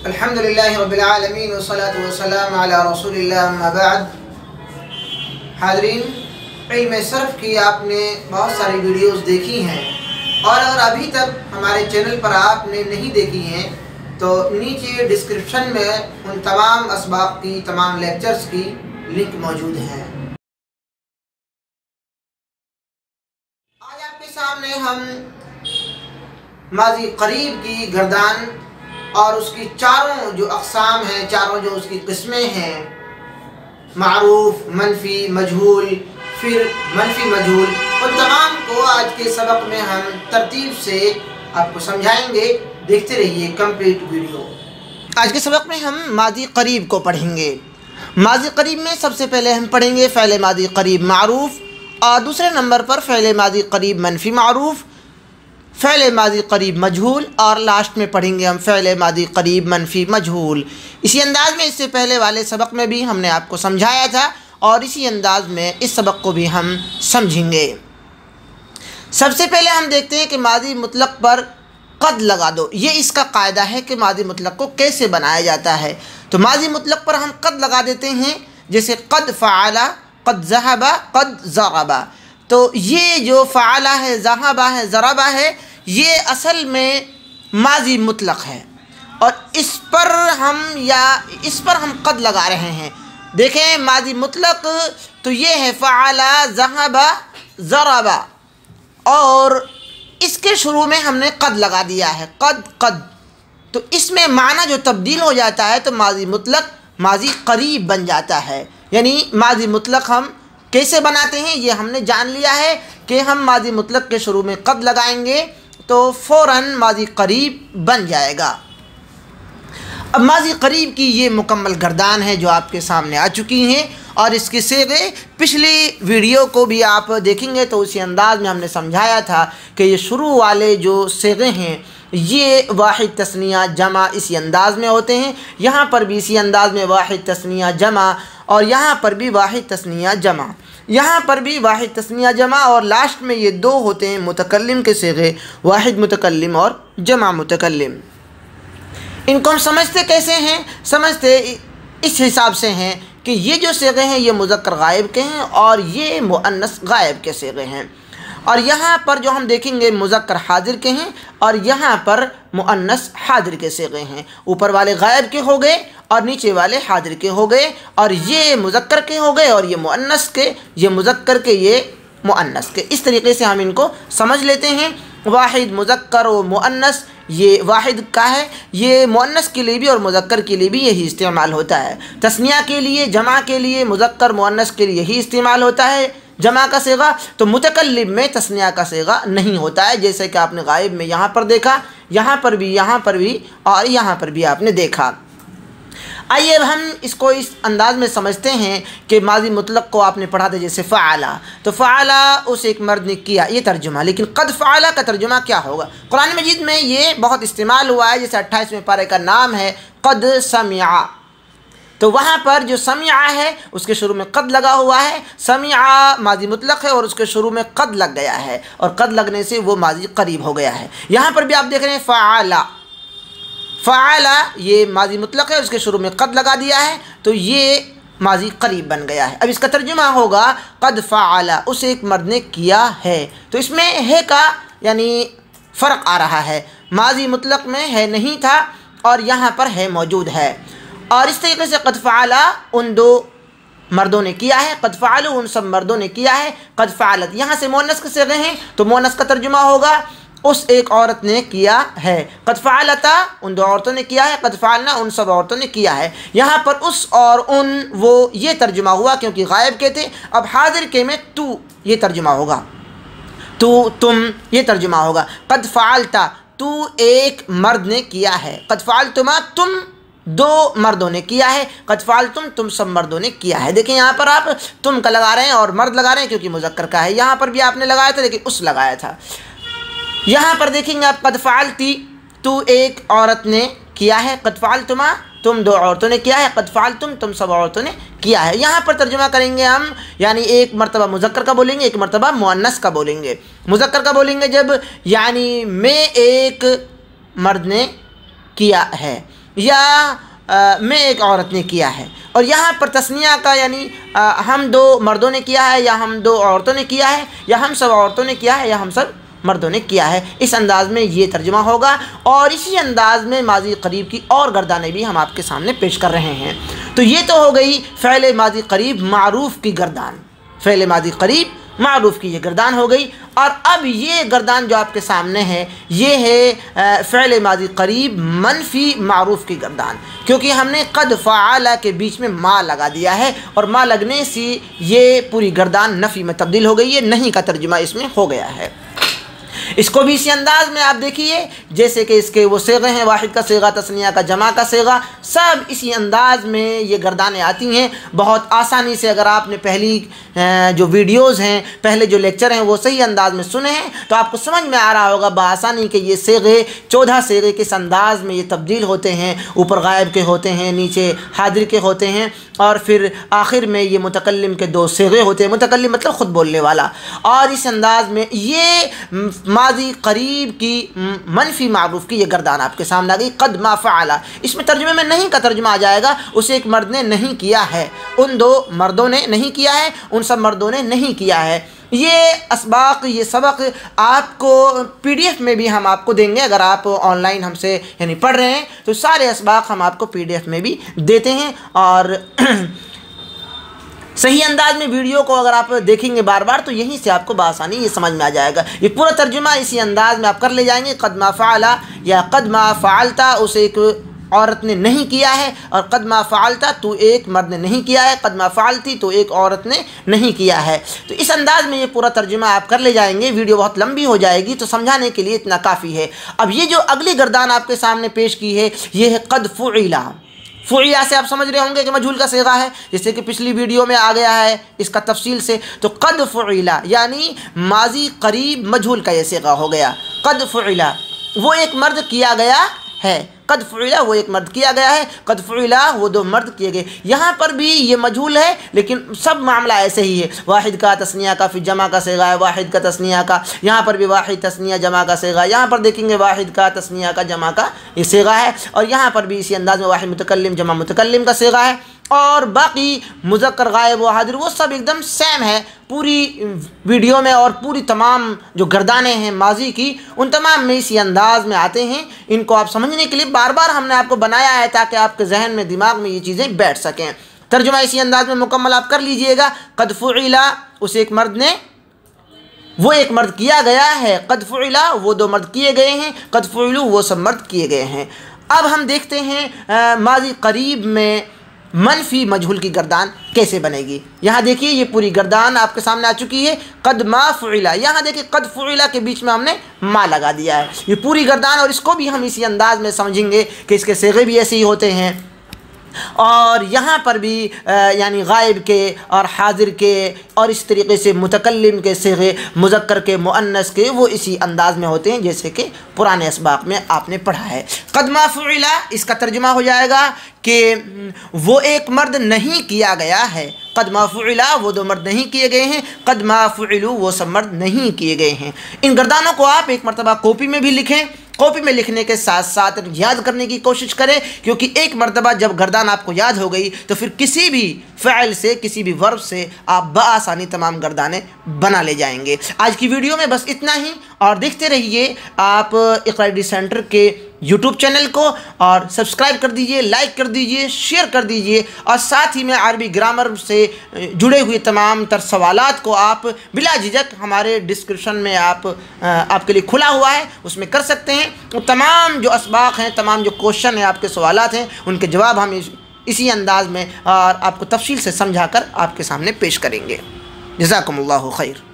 अल्हम्दुलिल्लाहि रब्बिल आलमीन वस्सलातु वस्सलामु अला रसूलिल्लाह अम्मा बाद। हाज़रीन, इल्म सर्फ़ की आपने बहुत सारी वीडियोस देखी हैं और अगर अभी तक हमारे चैनल पर आपने नहीं देखी हैं तो नीचे डिस्क्रिप्शन में उन तमाम असबाब की, तमाम लेक्चर्स की लिंक मौजूद हैं। आज आपके सामने हम माज़ी करीब की गर्दान और उसकी चारों जो अक़साम हैं, चारों जो उसकी किस्में हैं, मारूफ, मनफी, मजहूल, फिर मनफी मजहूल, उन तमाम को आज के सबक में हम तरतीब से आपको समझाएंगे। देखते रहिए कंप्लीट वीडियो। आज के सबक में हम माज़ी करीब को पढ़ेंगे। माज़ी करीब में सबसे पहले हम पढ़ेंगे फ़ेल माज़ी करीब मारूफ, और दूसरे नंबर पर फ़ेल माज़ी करीब मनफी मारूफ, फ़ेल माज़ी करीब मजहूल, और लास्ट में पढ़ेंगे हम फ़ेल माज़ी करीब मनफी मजहूल। इसी अंदाज़ में इससे पहले वाले सबक में भी हमने आपको समझाया था और इसी अंदाज़ में इस सबक को भी हम समझेंगे। सबसे पहले हम देखते हैं कि माज़ी मुतलक पर क़द लगा दो। ये इसका कायदा है कि माज़ी मुतलक को कैसे बनाया जाता है। तो माज़ी मुतलक पर हम क़द लगा देते हैं, जैसे क़द फ़अला, क़द ज़हबा, क़द ज़रबा। तो ये जो फ़अला है, ज़हबा है, ज़रबा है, ये असल में माज़ी मुतलक है और इस पर हम क़द लगा रहे हैं। देखें, माज़ी मुतलक तो ये है फ़अला, ज़हबा, ज़रबा, और इसके शुरू में हमने क़द लगा दिया है, क़द। तो इसमें माना जो तब्दील हो जाता है तो माज़ी मुतलक माज़ी करीब बन जाता है। यानी माज़ी मुतलक हम कैसे बनाते हैं ये हमने जान लिया है कि हम माज़ी मुतलक के शुरू में क़द लगाएंगे तो फ़ौरन माज़ी करीब बन जाएगा। अब माज़ी करीब की ये मुकम्मल गर्दान है जो आपके सामने आ चुकी हैं और इसके सेगे पिछली वीडियो को भी आप देखेंगे तो उसी अंदाज़ में हमने समझाया था कि ये शुरू वाले जो सेगे हैं ये वाहिद तस्निया जमा इसी अंदाज़ में होते हैं। यहाँ पर भी इसी अंदाज़ में वाहिद तस्निया जमा, और यहाँ पर भी वाहिद तस्निया जमा, यहाँ पर भी वाहिद तस्निया जमा, और लास्ट में ये दो होते हैं मुतकल्लिम के सेगे, वाहिद मुतकल्लिम और जमा मुतकल्लिम। इनको हम समझते कैसे हैं? समझते इस हिसाब से हैं कि ये जो सेगे हैं ये मुज़क्कर गायब के हैं और ये मुअन्नस गायब के सेगे हैं। और यहाँ पर जो हम देखेंगे मुज़क्कर हाजिर के हैं और यहाँ पर मुअन्नस हाजिर के सेगे हैं। ऊपर वाले गायब के हो गए और नीचे वाले हाजिर के हो गए, और ये मुज़क्कर के हो गए और ये मुअन्नस के, ये मुज़क्कर के, ये मुअन्नस के। इस तरीके से हम इनको समझ लेते हैं। वाहिद, मुज़क्कर और मुअन्नस, ये वाहिद का है, ये मुअन्नस के लिए भी और मुज़क्कर के लिए भी यही इस्तेमाल होता है। तस्निया के लिए, जमा के लिए, मुज़क्कर मुअन्नस के लिए यही इस्तेमाल होता है जमा का सेगा। तो मुतकल्लिम में तस्निया का सेगा नहीं होता है, जैसे कि आपने गायब में यहाँ पर देखा, यहाँ पर भी और यहाँ पर भी आपने देखा। आइए अब हम इसको इस अंदाज़ में समझते हैं कि माज़ी मुतलक को आपने पढ़ा था, जैसे फ़अला, तो फ़अला उस एक मर्द ने किया, ये तर्जुमा। लेकिन क़द फ़अला का तर्जुमा क्या होगा? कुरान मजीद में ये बहुत इस्तेमाल हुआ है। जैसे 28वें पारे का नाम है क़द समिआ, तो वहाँ पर जो समिआ है उसके शुरू में क़द लगा हुआ है। समिआ माज़ी मुतलक है और उसके शुरू में क़द लग गया है, और क़द लगने से वो माज़ी करीब हो गया है। यहाँ पर भी आप देख रहे हैं फ़अला, फ़अला ये माज़ी मुतलक है, उसके शुरू में क़द लगा दिया है तो ये माज़ी करीब बन गया है। अब इसका तर्जुमा होगा क़द फ़अला, उस एक मर्द ने किया है। तो इसमें है का यानी फ़र्क आ रहा है, माज़ी मुतलक में है नहीं था और यहाँ पर है मौजूद है। और इस तरीके से क़द फ़अला उन दो मर्दों ने किया है, क़द फ़अलू उन सब मर्दों ने किया है, क़द फ़अलत यहाँ से मुअन्नस के सेगे हैं तो मुअन्नस का तर्जुमा होगा उस एक औरत ने किया है। क़द फ़अलता उन दो औरतों ने किया है, क़द फ़अलना उन सब औरतों ने किया है। यहाँ पर उस और उन वो ये तर्जुमा हुआ क्योंकि गायब के थे। अब हाजिर के में तू ये तर्जुमा होगा, तू, तुम ये तर्जुमा होगा। क़द फ़अलता तू एक मर्द ने किया है, क़द फ़अलतुमा तुम दो मर्दों ने किया है, क़द फ़अलतुम तुम सब मर्दों ने किया है। देखिए यहाँ पर आप तुम का लगा रहे हैं और मर्द लगा रहे हैं क्योंकि मुज़क्कर का है। यहाँ पर भी आपने लगाया था लेकिन उस लगाया था। यहाँ पर देखेंगे आप क़द फ़अलती तू एक औरत ने किया है, क़द फ़अलतुमा तुम दो औरतों ने किया है, क़द फ़अलतुम तुम सब औरतों ने किया है। यहाँ पर तर्जुमा करेंगे हम, यानी एक मरतबा मुज़क्कर का बोलेंगे, एक मरतबा मुअन्नस का बोलेंगे। मुज़क्कर का बोलेंगे जब यानी में एक मर्द ने किया है, یا میں ایک عورت نے کیا ہے، اور یہاں پر تثنیہ کا یعنی ہم دو مردوں نے کیا ہے یا ہم دو عورتوں نے کیا ہے، یا ہم سب عورتوں نے کیا ہے یا ہم سب مردوں نے کیا ہے، اس انداز میں یہ ترجمہ ہوگا۔ اور اسی انداز میں ماضی قریب کی اور گردانیں بھی ہم آپ کے سامنے پیش کر رہے ہیں۔ تو یہ تو ہو گئی فعل ماضی قریب معروف کی گردان، فعل ماضی قریب معروف کی یہ گردان ہو گئی۔ اور اب یہ گردان جو آپ کے سامنے ہے یہ ہے فعل ماضی قریب منفی معروف کی گردان، کیونکہ ہم نے قد فعل کے بیچ میں ما لگا دیا ہے، اور ما لگنے سے یہ پوری گردان نفی میں تبدیل ہو گئی ہے، نہیں کا ترجمہ اس میں ہو گیا ہے۔ اس کو بھی اسی انداز میں آپ دیکھیے جیسے کہ اس کے وہ صیغے ہیں، واحد کا صیغہ، تثنیہ کا، جمع کا صیغہ، سب اسی انداز میں یہ گردانیں آتی ہیں۔ بہت آسانی سے اگر آپ نے پہلی جو ویڈیوز ہیں، پہلے جو لیکچر ہیں وہ صحیح انداز میں سنے ہیں تو آپ کو سمجھ میں آ رہا ہوگا بآسانی کہ یہ صیغے 14 صیغے کس انداز میں یہ تبدیل ہوتے ہیں، اوپر غائب کے ہوتے ہیں، نیچے حاضر کے ہوتے ہیں، اور پھر آخر میں یہ متکلم کے 2 صیغے ہوتے ہیں، متکلم مطلب خود بولنے والا۔ اور اس انداز میں یہ ماضی قریب کی منفی معروف کی یہ گردان آپ کے سامنے آ گئی، قد ما فعل۔ اس میں ترجمے میں نہیں کا ترجمہ آ جائے گا، اسے ایک مرد نے نہیں کیا ہے، ان 2 مردوں نے نہیں کیا ہے، ان سب مردوں نے نہیں کیا ہے۔ یہ اسباق، یہ سبق آپ کو PDF میں بھی ہم آپ کو دیں گے، اگر آپ آن لائن ہم سے یعنی پڑھ رہے ہیں تو سارے اسباق ہم آپ کو PDF میں بھی دیتے ہیں۔ اور صحیح انداز میں ویڈیو کو اگر آپ دیکھیں گے بار بار تو یہیں سے آپ کو بآسانی یہ سمجھ میں آ جائے گا۔ یہ پورا ترجمہ اسی انداز میں آپ کر لے جائیں گے، قد ما فعل یا قد ما فعلتا اسے ایک عورت نے نہیں کیا ہے، اور قد ما فعلتا تو ایک مرد نے نہیں کیا ہے، قد ما فعلتی تو ایک عورت نے نہیں کیا ہے۔ تو اس انداز میں یہ پورا ترجمہ آپ کر لے جائیں گے، ویڈیو بہت لمبی ہو جائے گی تو سمجھانے کے لیے اتنا کافی ہے۔ اب یہ جو اگلی گردان آپ کے سامنے پیش کی ہے یہ ہے قد فعل۔ فعل سے آپ سمجھ رہے ہوں گے کہ مجہول کا صیغہ ہے، جیسے کہ پچھلی ویڈیو میں آ گیا ہے اس کا تفصیل سے۔ تو قد فعل یعنی ماضی قریب مجہول کا یہ صیغہ ہو گیا۔ قد فعل وہ ایک مرد کیا گیا ہے، قد فعل وہ ایک مرد کیا گیا ہے، قد فعل وہ 2 مرد کیے گئے۔ یہاں پر بھی یہ مجہول ہے لیکن سب معاملہ ایسے ہی ہے، واحد کا، تثنیہ کا، پھر جمع کا صیغہ ہے، واحد کا، تثنیہ کا، یہاں پر بھی واحد، تثنیہ، جمع کا صیغہ، یہاں پر دیکھیں گے واحد کا، تثنیہ کا، جمع کا یہ صیغہ ہے، اور یہاں پر بھی اسی انداز میں واحد متکلم، جمع متکلم کا صیغہ ہے، اور باقی مذکر، غائب و حاضر وہ سب ایک دم سیم ہے پوری ویڈیو میں، اور پوری تمام جو گردانیں ہیں ماضی کی ان تمام میں اسی انداز میں آتے ہیں۔ ان کو آپ سمجھنے کے لیے بار بار ہم نے آپ کو بنایا ہے تاکہ آپ کے ذہن میں، دماغ میں یہ چیزیں بیٹھ سکیں۔ ترجمہ اسی انداز میں مکمل آپ کر لیجئے گا۔ قد فعل اس ایک مرد نے، وہ ایک مرد کیا گیا ہے، قد فعل وہ 2 مرد کیے گئے ہیں، قد فعلوا وہ سب مرد کیے گئے ہیں۔ اب ہم دیکھتے ہیں ماضی قریب میں منفی مجہول کی گردان کیسے بنے گی۔ یہاں دیکھیے یہ پوری گردان آپ کے سامنے آ چکی ہے، قد ما فعل، یہاں دیکھیے قد فعل کے بیچ میں ہم نے ما لگا دیا ہے، یہ پوری گردان، اور اس کو بھی ہم اسی انداز میں سمجھیں گے کہ اس کے صیغے بھی ایسے ہی ہوتے ہیں، اور یہاں پر بھی یعنی غائب کے اور حاضر کے اور اس طریقے سے متکلم کے صیغے، مذکر کے، مؤنث کے، وہ اسی انداز میں ہوتے ہیں جیسے کہ پرانے اسباق میں آپ نے پڑھا ہے۔ قد ما فعل اس کا ترجمہ ہو جائے گا کہ وہ ایک مرد نہیں کیا گیا ہے، قد ما فعل وہ 2 مرد نہیں کیے گئے ہیں، قد ما فعلوا وہ سب مرد نہیں کیے گئے ہیں۔ ان گردانوں کو آپ ایک مرتبہ کاپی میں بھی لکھیں، کاپی میں لکھنے کے ساتھ ساتھ یاد کرنے کی کوشش کریں، کیونکہ ایک مرتبہ جب گردان آپ کو یاد ہو گئی تو پھر کسی بھی فعل سے، کسی بھی ورب سے آپ بآسانی تمام گردانیں بنا لے جائیں گے۔ آج کی ویڈیو میں بس اتنا ہی، اور دیکھتے رہیے آپ اقرا اسٹڈی سینٹر کے YouTube چینل کو، اور سبسکرائب کر دیجئے، لائک کر دیجئے، شیئر کر دیجئے، اور ساتھ ہی میں عربی گرامر سے جڑے ہوئے تمام تر سوالات کو آپ بلا جھجک ہمارے ڈسکرپشن میں آپ کے لیے کھلا ہوا ہے، اس میں کر سکتے ہیں۔ تمام جو اسباق ہیں، تمام جو کوشچن ہیں، آپ کے سوالات ہیں، ان کے جواب ہم اسی انداز میں اور آپ کو تفصیل سے سمجھا کر آپ کے سامنے پیش کریں گے۔ جزاکم اللہ خیر۔